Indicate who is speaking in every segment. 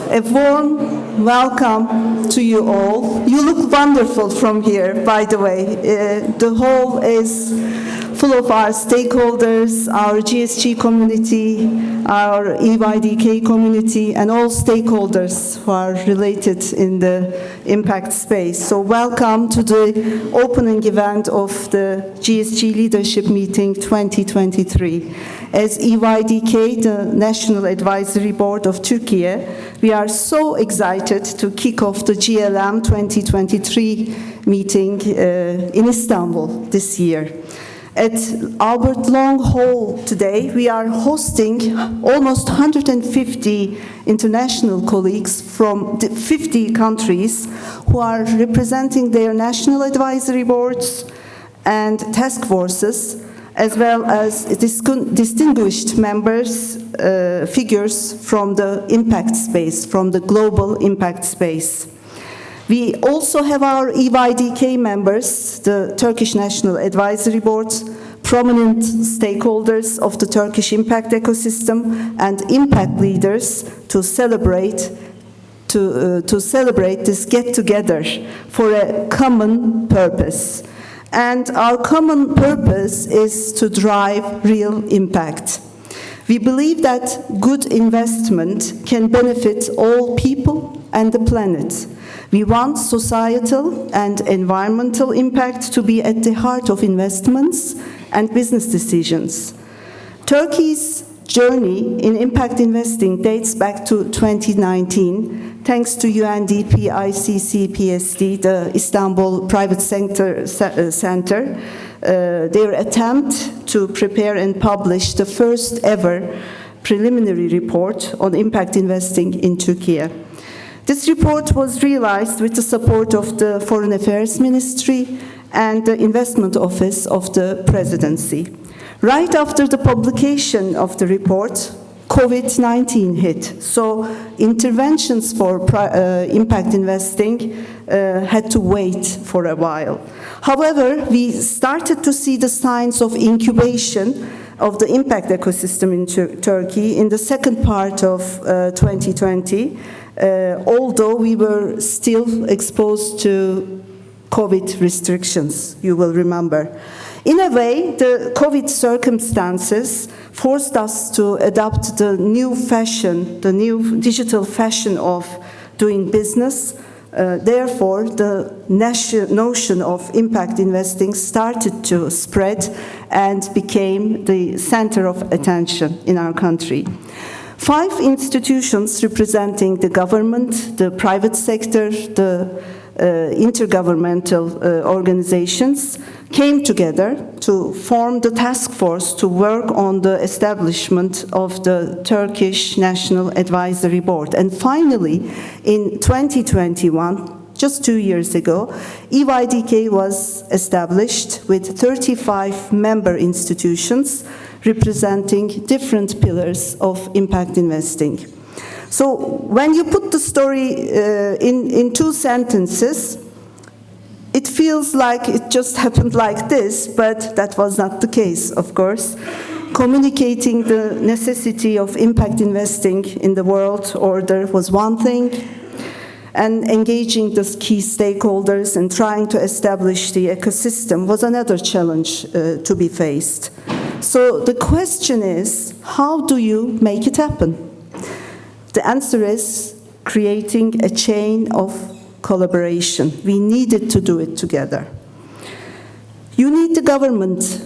Speaker 1: A warm welcome to you all. You look wonderful from here, by the way. The hall is full of our stakeholders, our GSG community, our EYDK community, and all stakeholders who are related in the impact space. So welcome to the opening event of the GSG Leadership Meeting 2023. As EYDK, the National Advisory Board of Türkiye, we are so excited to kick off the GLM 2023 meeting in Istanbul this year. At Albert Long Hall today, we are hosting almost 150 international colleagues from 50 countries who are representing their national advisory boards and task forces, as well as distinguished members, figures from the impact space, from the global impact space. We also have our EYDK members, the Turkish National Advisory Board, prominent stakeholders of the Turkish impact ecosystem, and impact leaders to celebrate this get-together for a common purpose. And our common purpose is to drive real impact. We believe that good investment can benefit all people and the planet. We want societal and environmental impact to be at the heart of investments and business decisions. Turkey's journey in impact investing dates back to 2019, thanks to UNDP ICC PSD, the Istanbul Private Sector Center, their attempt to prepare and publish the first ever preliminary report on impact investing in Turkey. This report was realized with the support of the Foreign Affairs Ministry and the Investment Office of the Presidency. Right after the publication of the report, COVID-19 hit, so interventions for impact investing had to wait for a while. However, we started to see the signs of incubation of the impact ecosystem in Turkey in the second part of 2020, although we were still exposed to COVID restrictions, you will remember. In a way, the COVID circumstances forced us to adopt the new fashion, the new digital fashion of doing business. Therefore, the notion of impact investing started to spread and became the center of attention in our country. 5 institutions representing the government, the private sector, the intergovernmental organizations came together to form the task force to work on the establishment of the Turkish National Advisory Board. And finally, in 2021, just 2 years ago, EYDK was established with 35 member institutions representing different pillars of impact investing. So when you put the story in 2 sentences, it feels like it just happened like this, but that was not the case, of course. Communicating the necessity of impact investing in the world order was one thing, and engaging the key stakeholders and trying to establish the ecosystem was another challenge to be faced. So the question is, how do you make it happen? The answer is creating a chain of collaboration. We needed to do it together. You need the government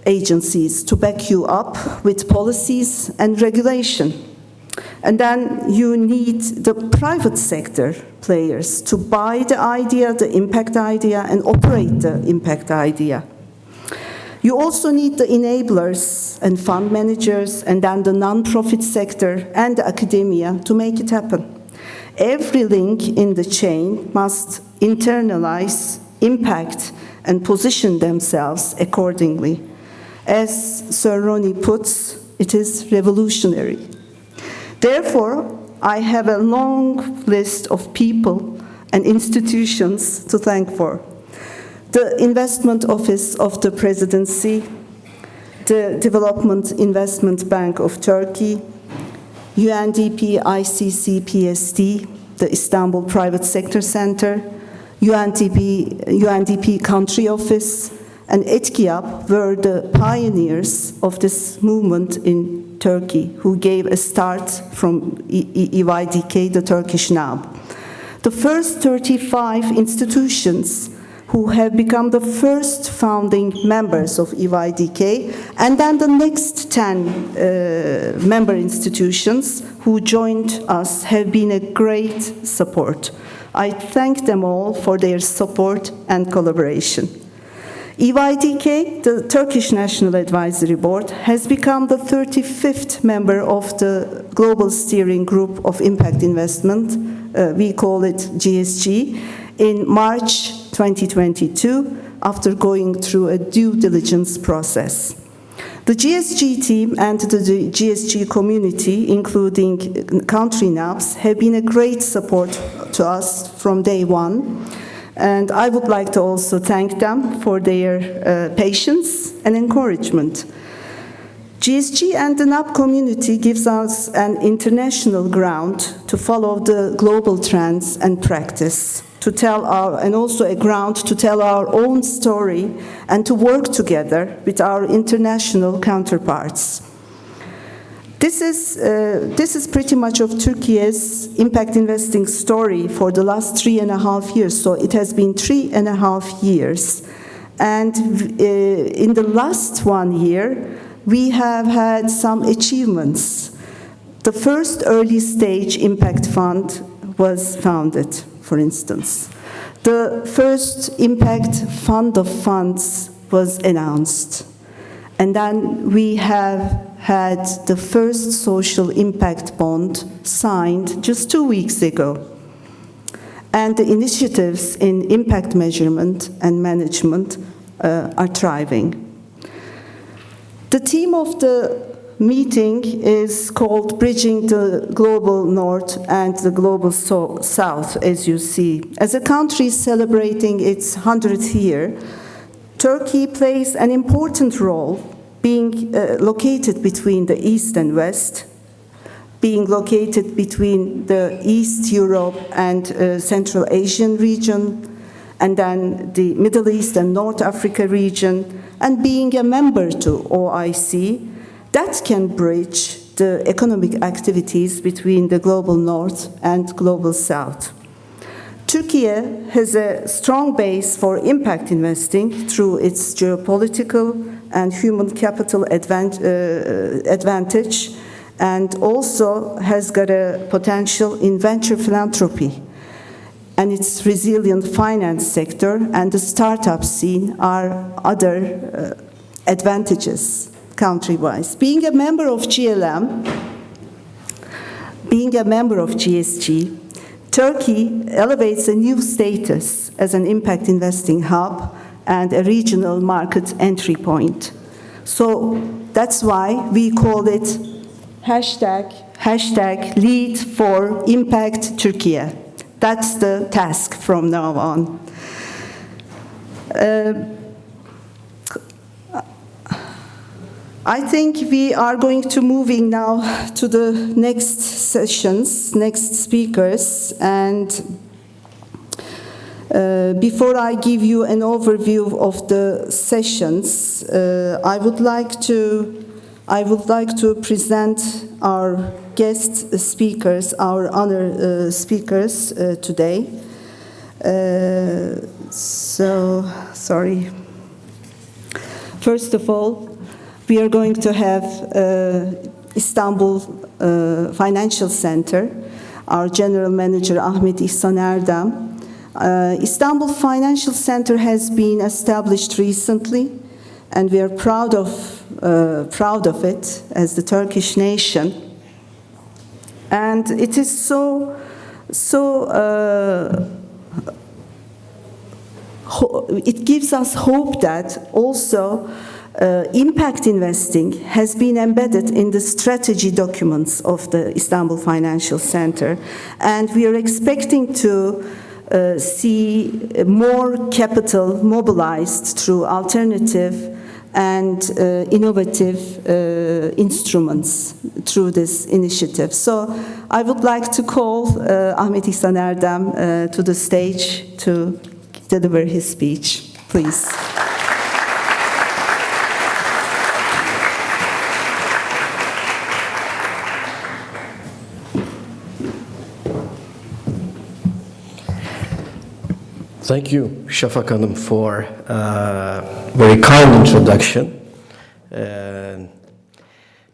Speaker 1: agencies to back you up with policies and regulation. And then you need the private sector players to buy the idea, the impact idea, and operate the impact idea. You also need the enablers and fund managers, and then the non-profit sector and the academia to make it happen. Every link in the chain must internalize impact and position themselves accordingly. As Sir Ronnie puts, it is revolutionary. Therefore, I have a long list of people and institutions to thank for. The Investment Office of the Presidency, the Development Investment Bank of Turkey, UNDP ICC PSD, the Istanbul Private Sector Center, UNDP Country Office, and ETKİAP were the pioneers of this movement in Turkey, who gave a start from EYDK, the Turkish NAB. The first 35 institutions who have become the first founding members of EYDK, and then the next 10 member institutions who joined us have been a great support. I thank them all for their support and collaboration. EYDK, the Turkish National Advisory Board, has become the 35th member of the Global Steering Group of Impact Investment, we call it GSG, in March 2022, after going through a due diligence process. The GSG team and the GSG community, including country NABs, have been a great support to us from day one. And I would like to also thank them for their patience and encouragement. GSG and the NAB community gives us an international ground to follow the global trends and practice, and also a ground to tell our own story and to work together with our international counterparts. This is pretty much of Turkey's impact investing story for the last 3.5 years. So it has been 3.5 years. And in the last 1 year, we have had some achievements. The first early stage impact fund was founded, for instance. The first impact fund of funds was announced. And then we have had the first social impact bond signed just 2 weeks ago. And the initiatives in impact measurement and management are thriving. The theme of the meeting is called Bridging the Global North and the Global South, as you see. As a country celebrating its 100th year, Turkey plays an important role, being located between the East and West, being located between the East Europe and Central Asian region, and then the Middle East and North Africa region, and being a member to OIC, that can bridge the economic activities between the global North and global South. Turkey has a strong base for impact investing through its geopolitical and human capital advantage, and also has got a potential in venture philanthropy. And its resilient finance sector and the startup scene are other advantages country-wise. Being a member of GLM, being a member of GSG, Turkey elevates a new status as an impact investing hub and a regional market entry point. So that's why we call it hashtag Lead for Impact Türkiye. That's the task from now on. I think we are going to moving now to the next sessions, next speakers, and before I give you an overview of the sessions, I would like to present our guest speakers, our honored speakers today. Sorry. First of all, we are going to have Istanbul Financial Center, our General Manager Ahmet İhsan Erdem. Istanbul Financial Center has been established recently, and we are proud of it as the Turkish nation. And it is it gives us hope that also impact investing has been embedded in the strategy documents of the Istanbul Financial Center, and we are expecting to see more capital mobilized through alternative and innovative instruments through this initiative. So I would like to call Ahmet İhsan Erdem to the stage to deliver his speech. Please.
Speaker 2: Thank you, Şafak Hanım, for very kind introduction.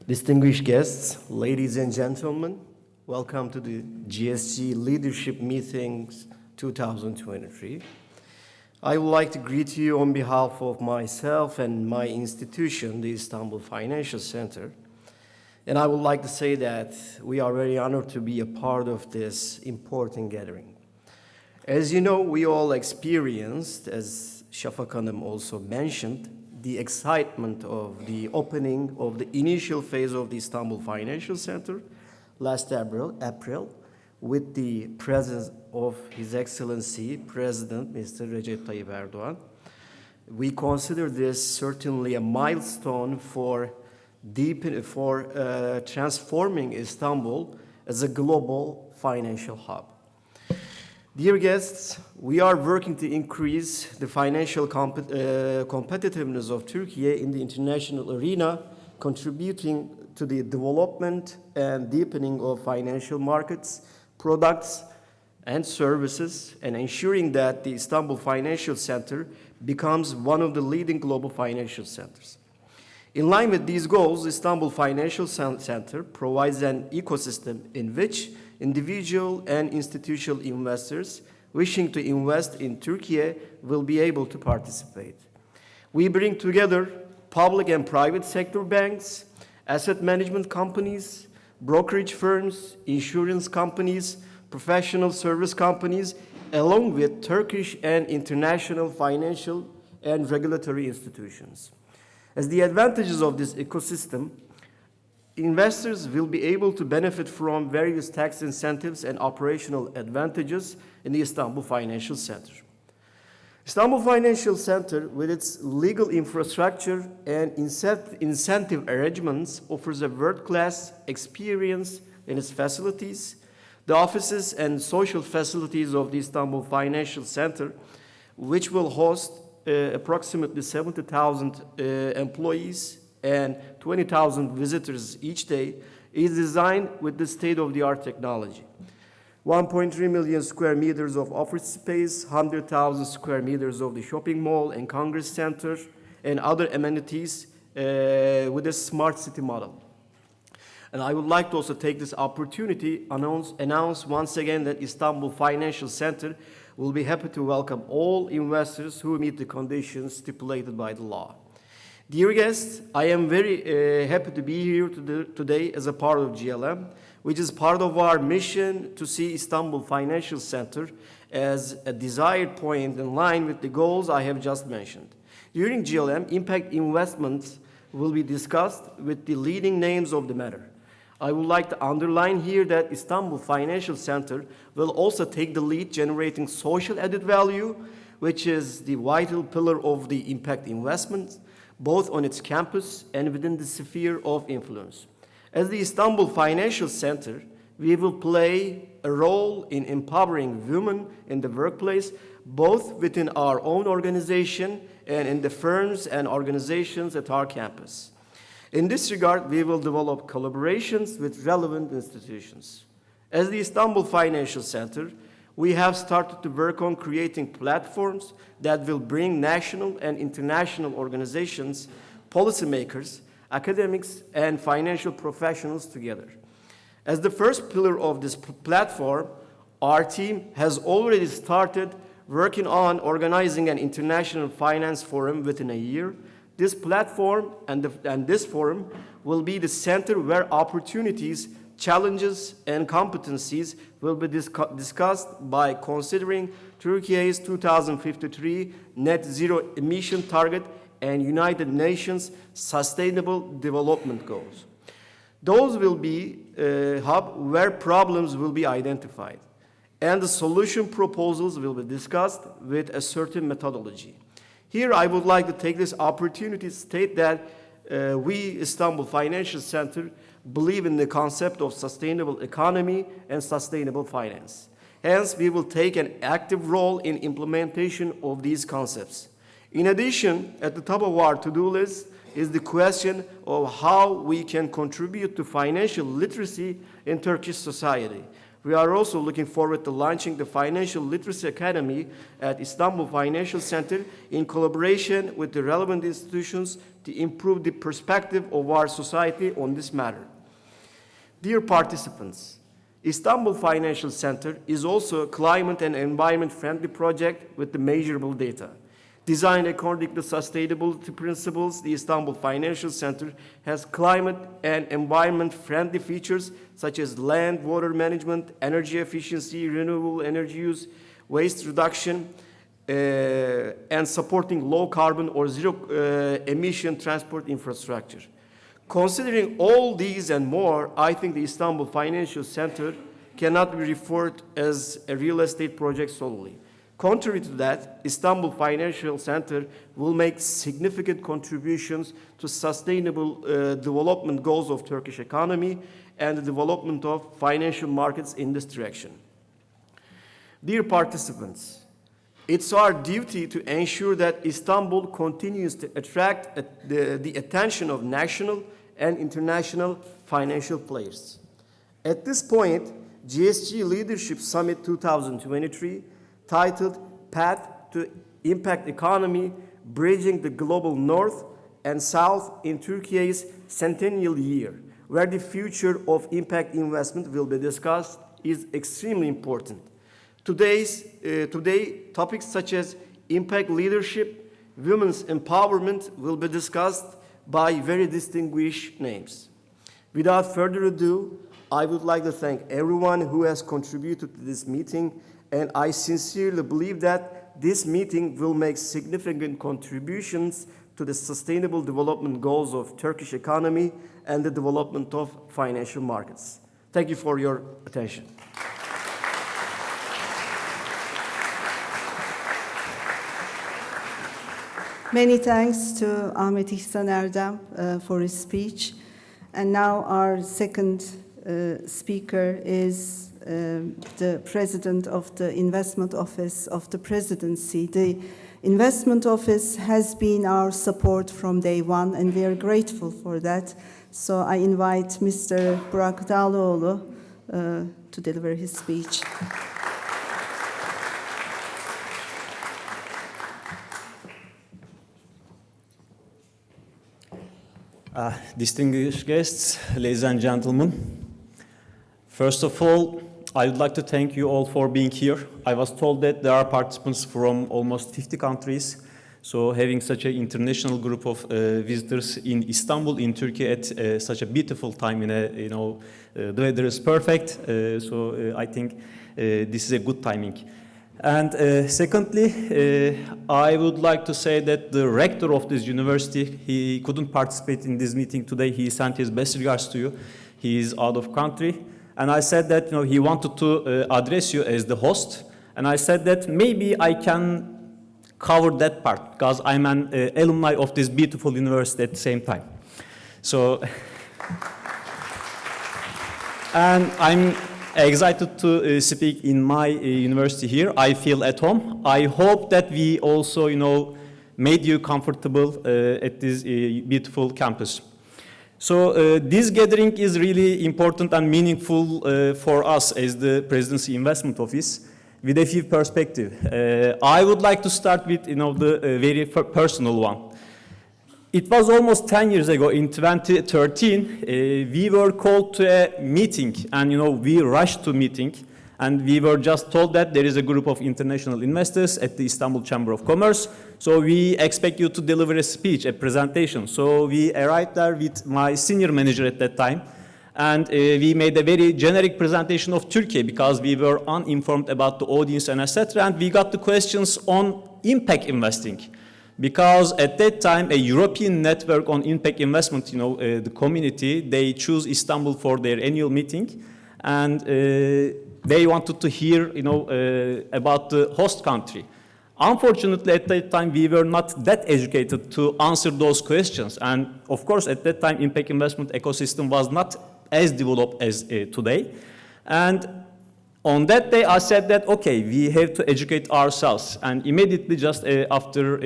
Speaker 2: Distinguished guests, ladies and gentlemen, welcome to the GSG Leadership Meetings 2023. I would like to greet you on behalf of myself and my institution, the Istanbul Financial Center. And I would like to say that we are very honored to be a part of this important gathering. As you know, we all experienced, as Şafak Hanım also mentioned, the excitement of the opening of the initial phase of the Istanbul Financial Center last April with the presence of His Excellency President Mr. Recep Tayyip Erdoğan. We consider this certainly a milestone for transforming Istanbul as a global financial hub. Dear guests, we are working to increase the financial competitiveness of Turkey in the international arena, contributing to the development and deepening of financial markets, products, and services, and ensuring that the Istanbul Financial Center becomes one of the leading global financial centers. In line with these goals, Istanbul Financial Center provides an ecosystem in which individual and institutional investors wishing to invest in Turkey will be able to participate. We bring together public and private sector banks, asset management companies, brokerage firms, insurance companies, professional service companies, along with Turkish and international financial and regulatory institutions. As the advantages of this ecosystem, investors will be able to benefit from various tax incentives and operational advantages in the Istanbul Financial Center. Istanbul Financial Center, with its legal infrastructure and incentive arrangements, offers a world-class experience in its facilities. The offices and social facilities of the Istanbul Financial Center, which will host approximately 70,000 employees and 20,000 visitors each day, is designed with the state-of-the-art technology. 1.3 million square meters of office space, 100,000 square meters of the shopping mall and congress center, and other amenities with a smart city model. And I would like to also take this opportunity to announce once again that Istanbul Financial Center will be happy to welcome all investors who meet the conditions stipulated by the law. Dear guests, I am very happy to be here today as a part of GLM, which is part of our mission to see Istanbul Financial Center as a desired point in line with the goals I have just mentioned. During GLM, impact investments will be discussed with the leading names of the matter. I would like to underline here that Istanbul Financial Center will also take the lead generating social added value, which is the vital pillar of the impact investments, both on its campus and within the sphere of influence. As the Istanbul Financial Center, we will play a role in empowering women in the workplace, both within our own organization and in the firms and organizations at our campus. In this regard, we will develop collaborations with relevant institutions. As the Istanbul Financial Center, we have started to work on creating platforms that will bring national and international organizations, policymakers, academics, and financial professionals together. As the first pillar of this platform, our team has already started working on organizing an international finance forum within a year. This platform and this forum will be the center where opportunities, challenges, and competencies will be discussed by considering Turkey's 2053 net zero emission target and United Nations Sustainable Development Goals. Those will be a hub where problems will be identified, and the solution proposals will be discussed with a certain methodology. Here I would like to take this opportunity to state that we, Istanbul Financial Center, believe in the concept of sustainable economy and sustainable finance. Hence, we will take an active role in implementation of these concepts. In addition, at the top of our to-do list is the question of how we can contribute to financial literacy in Turkish society. We are also looking forward to launching the Financial Literacy Academy at Istanbul Financial Center in collaboration with the relevant institutions to improve the perspective of our society on this matter. Dear participants, Istanbul Financial Center is also a climate and environment-friendly project with the measurable data. Designed according to sustainability principles, the Istanbul Financial Center has climate and environment-friendly features such as land, water management, energy efficiency, renewable energy use, waste reduction, and supporting low-carbon or zero-emission transport infrastructure. Considering all these and more, I think the Istanbul Financial Center cannot be referred as a real estate project solely. Contrary to that, Istanbul Financial Center will make significant contributions to sustainable development goals of Turkish economy and the development of financial markets in this direction. Dear participants, it's our duty to ensure that Istanbul continues to attract the attention of national and international financial players. At this point, GSG Leadership Summit 2023, titled Path to Impact Economy, Bridging the Global North and South in Turkey's Centennial Year, where the future of impact investment will be discussed, is extremely important. Today, topics such as impact leadership, women's empowerment will be discussed by very distinguished names. Without further ado, I would like to thank everyone who has contributed to this meeting, and I sincerely believe that this meeting will make significant contributions to the sustainable development goals of Turkish economy and the development of financial markets. Thank you for your attention.
Speaker 1: Many thanks to Ahmet, İhsan, Erdem for his speech. And now our second speaker is the President of the Investment Office of the Presidency. The Investment Office has been our support from day one, and we are grateful for that. So I invite Mr. Burak Dağlıoğlu to deliver his speech.
Speaker 3: Distinguished guests, ladies and gentlemen, first of all, I would like to thank you all for being here. I was told that there are participants from almost 50 countries, so having such an international group of visitors in Istanbul, in Turkey, at such a beautiful time, the weather is perfect, so I think this is a good timing. And secondly, I would like to say that the rector of this university, he couldn't participate in this meeting today. He sent his best regards to you. He is out of country. And I said that he wanted to address you as the host. And I said that maybe I can cover that part because I'm an alumni of this beautiful university at the same time. So, and I'm excited to speak in my university here. I feel at home. I hope that we also, made you comfortable at this beautiful campus. So this gathering is really important and meaningful for us as the Presidency Investment Office with a few perspectives. I would like to start with, the very personal one. It was almost 10 years ago, in 2013, we were called to a meeting, and we rushed to meeting, and we were just told that there is a group of international investors at the Istanbul Chamber of Commerce, so we expect you to deliver a speech, a presentation. So we arrived there with my senior manager at that time, and we made a very generic presentation of Turkey because we were uninformed about the audience and etc., and we got the questions on impact investing. Because at that time, a European network on impact investment, the community, they choose Istanbul for their annual meeting, and they wanted to hear, about the host country. Unfortunately, at that time, we were not that educated to answer those questions. And of course, at that time, impact investment ecosystem was not as developed as today. And on that day, I said that, okay, we have to educate ourselves. And immediately, just after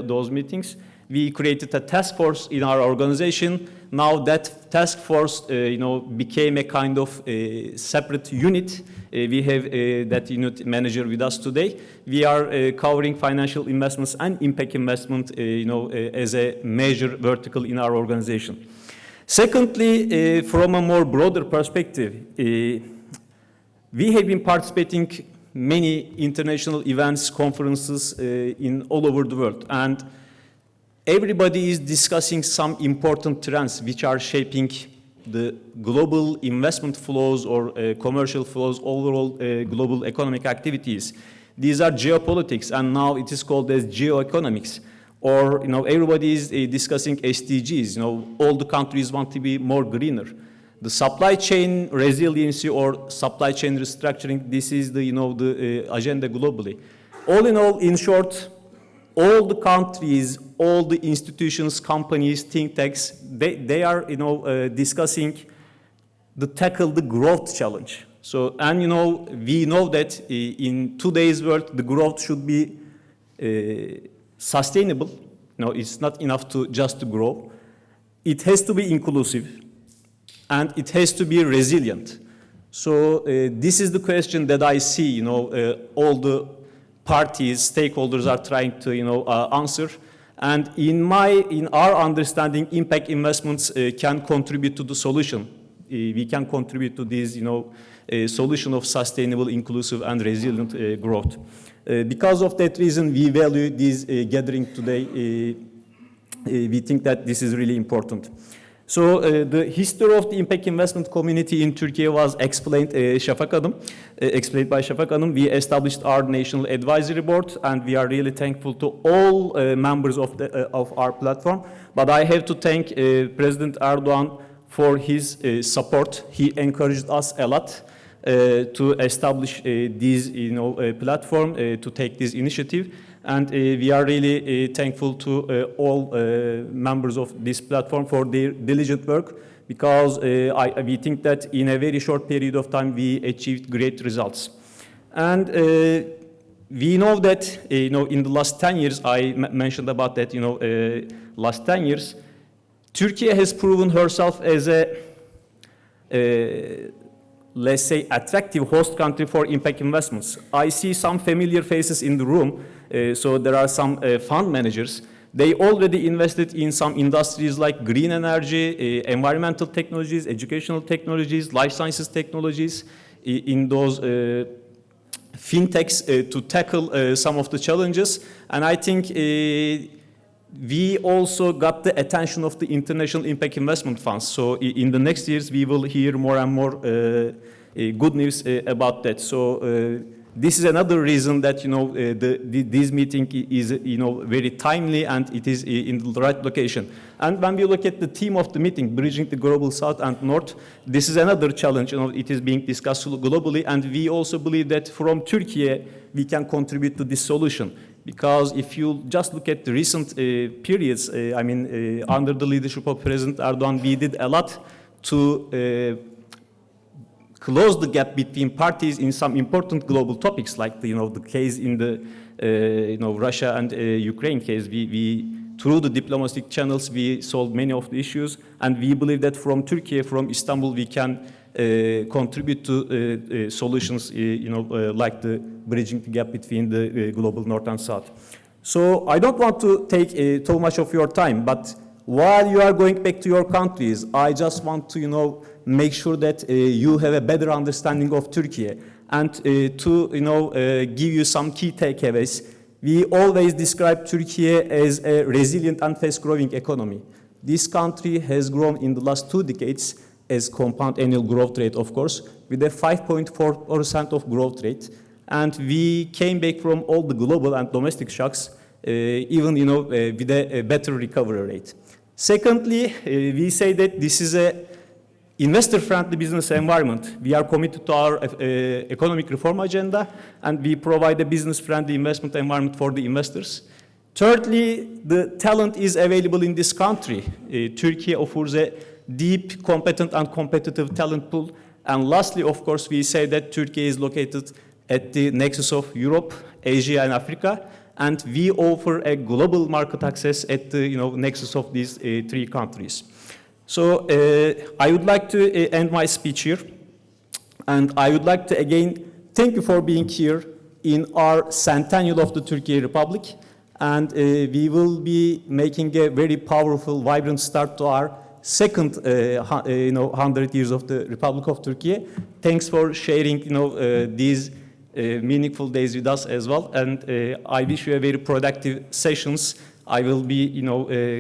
Speaker 3: those meetings, we created a task force in our organization. Now that task force, became a kind of separate unit. We have that unit manager with us today. We are covering financial investments and impact investment, as a major vertical in our organization. Secondly, from a more broader perspective, we have been participating many international events, conferences in all over the world, and everybody is discussing some important trends which are shaping the global investment flows or commercial flows, overall global economic activities. These are geopolitics, and now it is called as geoeconomics. Or everybody is discussing SDGs. All the countries want to be more greener. The supply chain resiliency or supply chain restructuring, this is the, the agenda globally. All in all, in short, all the countries, all the institutions, companies, think tanks, they are, discussing to tackle the growth challenge. So, and we know that in today's world, the growth should be sustainable. It's not enough to just to grow. It has to be inclusive. And it has to be resilient. So this is the question that I see, all the parties, stakeholders are trying to, answer. And in our understanding, impact investments can contribute to the solution. We can contribute to this, solution of sustainable, inclusive, and resilient growth. Because of that reason, we value this gathering today. We think that this is really important. So the history of the impact investment community in Turkey was explained, explained by Şafak Hanım. We established our national advisory board, and we are really thankful to all members of our platform. But I have to thank President Erdoğan for his support. He encouraged us a lot to establish this, platform, to take this initiative. And we are really thankful to all members of this platform for their diligent work, because we think that in a very short period of time we achieved great results. And we know that in the last 10 years, I mentioned about that, last 10 years, Turkey has proven herself as a let's say, attractive host country for impact investments. I see some familiar faces in the room. So there are some fund managers. They already invested in some industries like green energy, environmental technologies, educational technologies, life sciences technologies, in those fintechs to tackle some of the challenges. And I think we also got the attention of the international impact investment funds. So in the next years, we will hear more and more good news about that. So this is another reason that this meeting is very timely, and it is in the right location. And when we look at the theme of the meeting, bridging the global South and North, this is another challenge. It is being discussed globally, and we also believe that from Turkey we can contribute to this solution. Because if you just look at the recent periods, under the leadership of President Erdoğan, we did a lot to close the gap between parties in some important global topics, like the case in the Russia and Ukraine case. We through the diplomatic channels we solved many of the issues, and we believe that from Turkey, from Istanbul, we can contribute to solutions, like the bridging the gap between the global North and South. So I don't want to take too much of your time, but while you are going back to your countries, I just want to make sure that you have a better understanding of Turkey, and to give you some key takeaways. We always describe Turkey as a resilient and fast-growing economy. This country has grown in the last 2 decades as compound annual growth rate, of course, with a 5.4% of growth rate. And we came back from all the global and domestic shocks, even with a better recovery rate. Secondly, we say that this is a investor-friendly business environment. We are committed to our economic reform agenda, and we provide a business-friendly investment environment for the investors. Thirdly, the talent is available in this country. Turkey offers a deep, competent, and competitive talent pool. And lastly, of course, we say that Turkey is located at the nexus of Europe, Asia, and Africa, and we offer a global market access at the nexus of these three countries. So I would like to end my speech here, and I would like to again thank you for being here in our Centennial of the Turkey Republic, and we will be making a very powerful, vibrant start to our second 100 years of the Republic of Turkey. Thanks for sharing these meaningful days with us as well, and I wish you a very productive sessions. I will be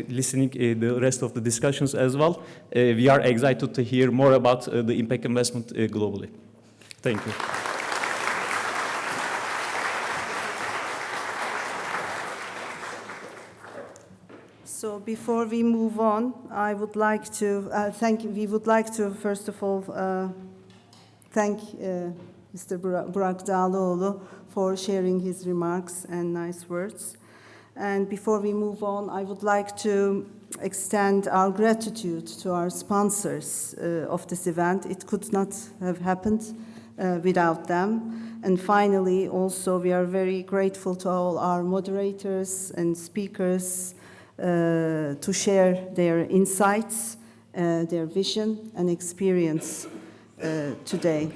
Speaker 3: listening the rest of the discussions as well. We are excited to hear more about the impact investment globally. Thank you.
Speaker 1: So before we move on, I would like to we would like to first of all thank Mr. Burak Dağlıoğlu for sharing his remarks and nice words. And before we move on, I would like to extend our gratitude to our sponsors of this event. It could not have happened without them. And finally, also, we are very grateful to all our moderators and speakers to share their insights, their vision and experience today.